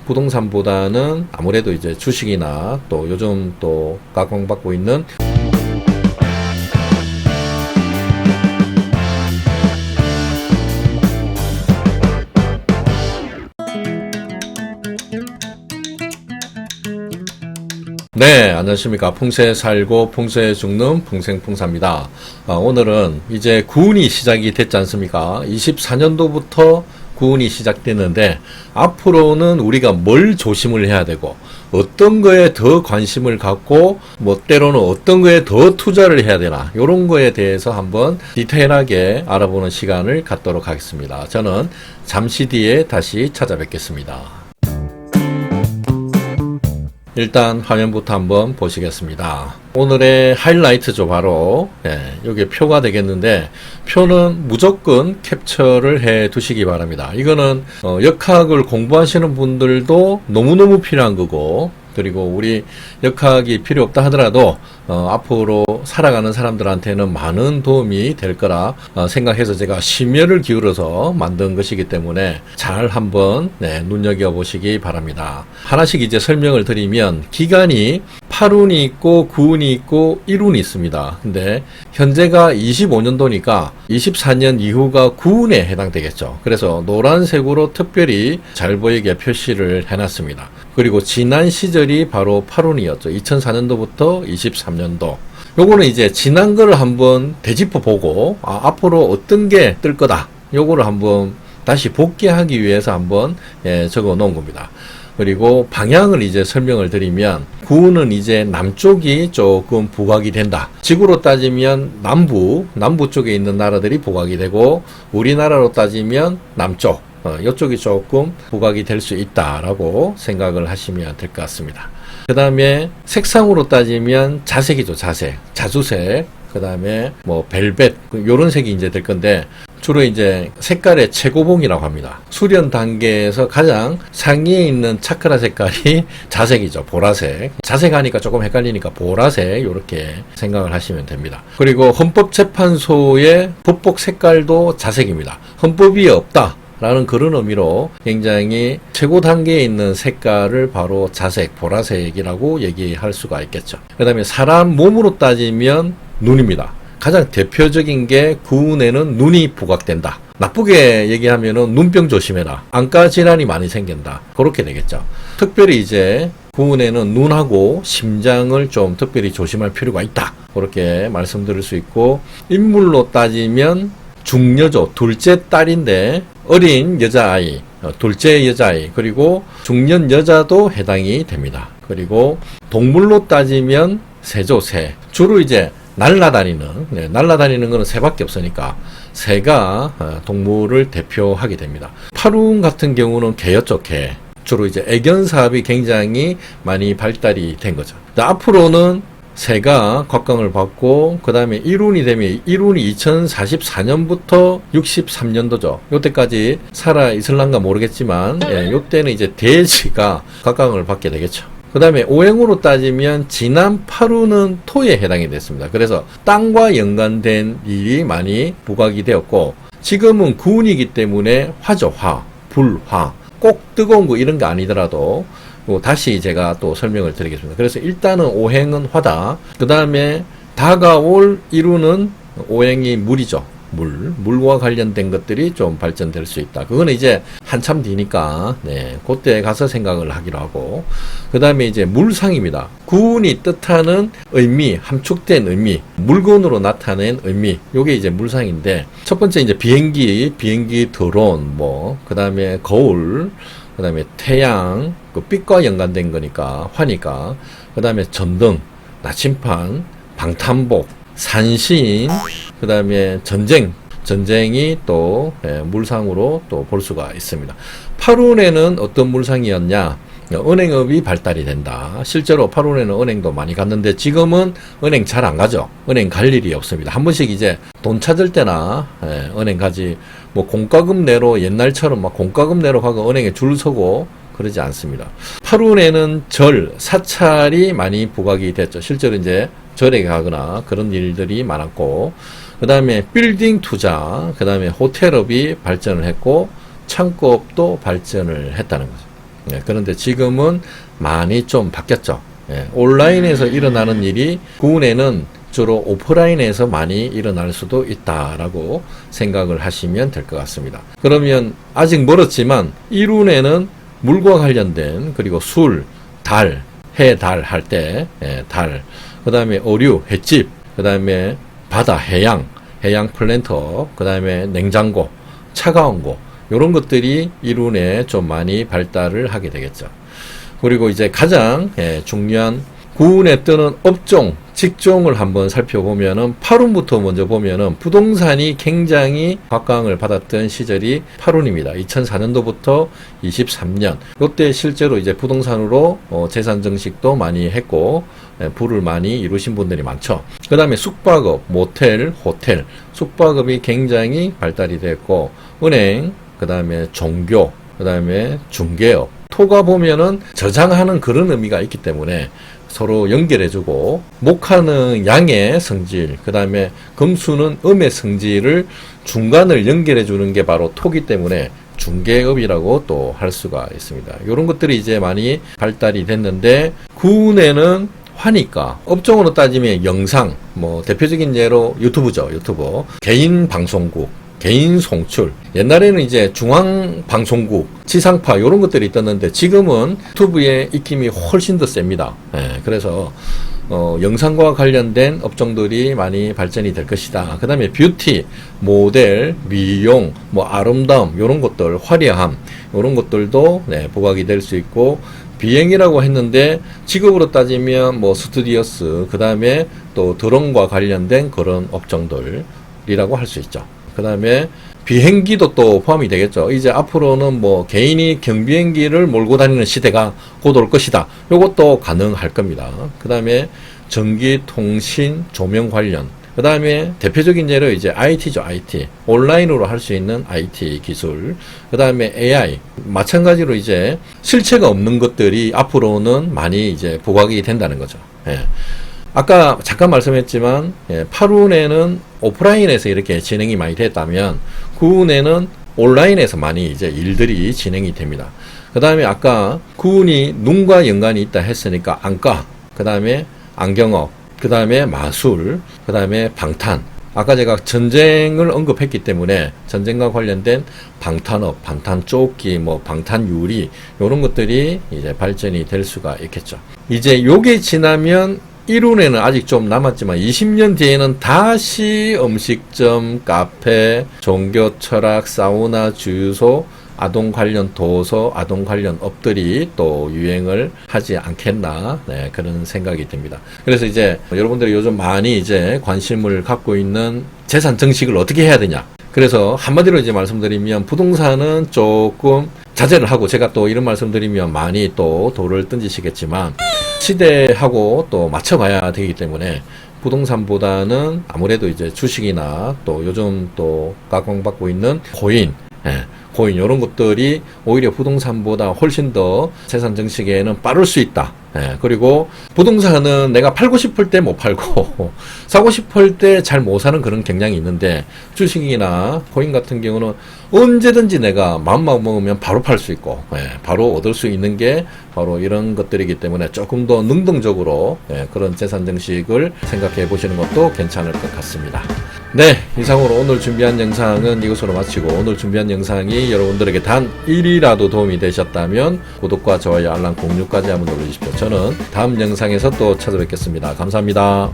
부동산보다는 아무래도 이제 주식이나 또 요즘 또 각광받고 있는 네, 안녕하십니까. 풍세에 살고 풍세에 죽는 풍생풍사입니다. 오늘은 이제 구운이 시작이 됐지 않습니까? 24년도부터 구운이 시작됐는데 앞으로는 우리가 뭘 조심을 해야 되고 어떤 거에 더 관심을 갖고 뭐 때로는 어떤 거에 더 투자를 해야 되나 이런 거에 대해서 한번 디테일하게 알아보는 시간을 갖도록 하겠습니다. 저는 잠시 뒤에 다시 찾아뵙겠습니다. 일단 화면부터 한번 보시겠습니다. 오늘의 하이라이트죠. 바로 이게 표가 되겠는데 표는 무조건 캡처를 해 두시기 바랍니다. 이거는 역학을 공부하시는 분들도 너무너무 필요한 거고, 그리고 우리 역학이 필요 없다 하더라도 앞으로 살아가는 사람들한테는 많은 도움이 될 거라 생각해서 제가 심혈을 기울여서 만든 것이기 때문에 잘 한번 눈여겨보시기 바랍니다. 하나씩 이제 설명을 드리면 기간이 8운이 있고 9운이 있고 1운이 있습니다. 근데 현재가 25년도니까 24년 이후가 9운에 해당되겠죠. 그래서 노란색으로 특별히 잘 보이게 표시를 해놨습니다. 그리고 지난 시절이 바로 8운이었죠. 2004년도부터 23년도. 요거는 이제 지난 거를 한번 되짚어 보고 앞으로 어떤 게 뜰 거다. 요거를 한번 다시 복귀하기 위해서 한번 적어 놓은 겁니다. 그리고 방향을 이제 설명을 드리면 9운은 이제 남쪽이 조금 부각이 된다. 지구로 따지면 남부 쪽에 있는 나라들이 부각이 되고 우리나라로 따지면 남쪽 이쪽이 조금 부각이 될 수 있다라고 생각을 하시면 될 것 같습니다. 그 다음에 색상으로 따지면 자색이죠. 자주색. 그 다음에 뭐 벨벳 요런 색이 이제 될 건데 주로 이제 색깔의 최고봉이라고 합니다. 수련 단계에서 가장 상위에 있는 차크라 색깔이 자색이죠. 보라색. 자색하니까 조금 헷갈리니까 보라색 이렇게 생각을 하시면 됩니다. 그리고 헌법재판소의 법복 색깔도 자색입니다. 헌법이 없다 라는 그런 의미로 굉장히 최고 단계에 있는 색깔을 바로 자색, 보라색이라고 얘기할 수가 있겠죠. 그 다음에 사람 몸으로 따지면 눈입니다. 가장 대표적인 게 구운에는 눈이 부각된다. 나쁘게 얘기하면은 눈병 조심해라. 안과 질환이 많이 생긴다. 그렇게 되겠죠. 특별히 이제 구운에는 눈하고 심장을 좀 특별히 조심할 필요가 있다. 그렇게 말씀드릴 수 있고, 인물로 따지면 중녀죠. 둘째 딸인데 어린 여자아이, 둘째 여자아이, 그리고 중년 여자도 해당이 됩니다. 그리고 동물로 따지면 새죠. 새. 주로 이제 날라다니는 거는 새밖에 없으니까 새가 동물을 대표하게 됩니다. 8운 같은 경우는 개였죠. 개. 주로 이제 애견 사업이 굉장히 많이 발달이 된 거죠. 앞으로는 새가 곽광을 받고 그 다음에 1운이 되면 1운이 2044년부터 63년도죠. 요때까지 살아 있을란가 모르겠지만 요때는 이제 돼지가 곽광을 받게 되겠죠. 그 다음에 오행으로 따지면 지난 8운은 토에 해당이 됐습니다. 그래서 땅과 연관된 일이 많이 부각이 되었고 지금은 9운이기 때문에 화죠. 화, 불, 화. 꼭 뜨거운 거 이런 거 아니더라도 다시 제가 또 설명을 드리겠습니다. 그래서 일단은 오행은 화다. 그 다음에 다가올 1운은 오행이 물이죠. 물과 관련된 것들이 좀 발전될 수 있다. 그거는 이제 한참 뒤니까 그때 가서 생각을 하기로 하고, 그 다음에 이제 물상입니다. 구운이 뜻하는 의미, 함축된 의미, 물건으로 나타낸 의미, 요게 이제 물상인데 첫 번째 이제 비행기 드론, 그 다음에 거울, 그 다음에 태양, 그 빛과 연관된 거니까 화니까, 그 다음에 전등, 나침판, 방탄복, 산신, 그 다음에 전쟁이 또 물상으로 또 볼 수가 있습니다. 8운에는 어떤 물상이었냐? 은행업이 발달이 된다. 실제로 8운에는 은행도 많이 갔는데 지금은 은행 잘 안 가죠. 은행 갈 일이 없습니다. 한 번씩 이제 돈 찾을 때나 은행 가지, 공과금 내로 옛날처럼 막 공과금 내로 가고 은행에 줄 서고 그러지 않습니다. 8운에는 사찰이 많이 부각이 됐죠. 실제로 이제 절에 가거나 그런 일들이 많았고, 그 다음에 빌딩 투자, 그 다음에 호텔업이 발전을 했고 창고업도 발전을 했다는 거죠. 그런데 지금은 많이 좀 바뀌었죠. 온라인에서 일어나는 일이 구운에는 주로 오프라인에서 많이 일어날 수도 있다라고 생각을 하시면 될 것 같습니다. 그러면 아직 멀었지만 이룬에는 물과 관련된, 그리고 술, 달, 해, 달 할 때 달, 그 다음에 어류, 횟집, 그 다음에 바다, 해양 플랜터, 그 다음에 냉장고, 차가운 곳, 이런 것들이 이룬에 좀 많이 발달을 하게 되겠죠. 그리고 이제 가장 중요한 구운에 뜨는 업종, 직종을 한번 살펴보면은 8운부터 먼저 보면은 부동산이 굉장히 각광을 받았던 시절이 8운입니다. 2004년도부터 23년. 이때 실제로 이제 부동산으로 재산 증식도 많이 했고 부를 많이 이루신 분들이 많죠. 그 다음에 숙박업, 모텔, 호텔, 숙박업이 굉장히 발달이 됐고 은행, 그 다음에 종교, 그 다음에 중개업, 토가 보면은 저장하는 그런 의미가 있기 때문에 서로 연결해주고, 목화는 양의 성질, 그 다음에 금수는 음의 성질을 중간을 연결해주는 게 바로 토기 때문에 중개업이라고 또 할 수가 있습니다. 이런 것들이 이제 많이 발달이 됐는데, 구운에는 화니까 업종으로 따지면 영상, 뭐 대표적인 예로 유튜브죠. 유튜버, 개인 방송국, 개인 송출. 옛날에는 이제 중앙방송국, 지상파 이런 것들이 있었는데 지금은 유튜브의 입김이 훨씬 더 셉니다. 그래서 영상과 관련된 업종들이 많이 발전이 될 것이다. 그 다음에 뷰티, 모델, 미용, 뭐 아름다움 이런 것들, 화려함 이런 것들도 부각이 될 수 있고, 비행이라고 했는데 직업으로 따지면 뭐 스튜디오스, 그 다음에 또 드론과 관련된 그런 업종들이라고 할 수 있죠. 그 다음에 비행기도 또 포함이 되겠죠. 이제 앞으로는 뭐 개인이 경비행기를 몰고 다니는 시대가 곧 올 것이다. 요것도 가능할 겁니다. 그 다음에 전기, 통신, 조명 관련. 그 다음에 대표적인 예로 이제 IT죠, IT. 온라인으로 할 수 있는 IT 기술. 그 다음에 AI. 마찬가지로 이제 실체가 없는 것들이 앞으로는 많이 이제 부각이 된다는 거죠. 아까 잠깐 말씀했지만 8운에는 오프라인에서 이렇게 진행이 많이 됐다면 9운에는 온라인에서 많이 이제 일들이 진행이 됩니다. 그 다음에 아까 9운이 눈과 연관이 있다 했으니까 안과, 그 다음에 안경업, 그 다음에 마술, 그 다음에 방탄. 아까 제가 전쟁을 언급했기 때문에 전쟁과 관련된 방탄업, 방탄조끼, 뭐 방탄유리 이런 것들이 이제 발전이 될 수가 있겠죠. 이제 요게 지나면 1운에는 아직 좀 남았지만 20년 뒤에는 다시 음식점, 카페, 종교, 철학, 사우나, 주유소, 아동 관련 도서, 아동 관련 업들이 또 유행을 하지 않겠나, 그런 생각이 듭니다. 그래서 이제 여러분들이 요즘 많이 이제 관심을 갖고 있는 재산 증식을 어떻게 해야 되냐. 그래서 한마디로 이제 말씀드리면 부동산은 조금 자제를 하고, 제가 또 이런 말씀드리면 많이 또 돌을 던지시겠지만 시대하고 또 맞춰가야 되기 때문에 부동산보다는 아무래도 이제 주식이나 또 요즘 또 각광받고 있는 코인 이런 것들이 오히려 부동산보다 훨씬 더 재산 증식에는 빠를 수 있다. 그리고 부동산은 내가 팔고 싶을 때 못 팔고 사고 싶을 때 잘 못 사는 그런 경향이 있는데, 주식이나 코인 같은 경우는 언제든지 내가 마음만 먹으면 바로 팔 수 있고 바로 얻을 수 있는 게 바로 이런 것들이기 때문에 조금 더 능동적으로 그런 재산 증식을 생각해 보시는 것도 괜찮을 것 같습니다. 네, 이상으로 오늘 준비한 영상은 이것으로 마치고, 오늘 준비한 영상이 여러분들에게 단 1이라도 도움이 되셨다면 구독과 좋아요, 알람 공유까지 한번 눌러주십시오. 저는 다음 영상에서 또 찾아뵙겠습니다. 감사합니다.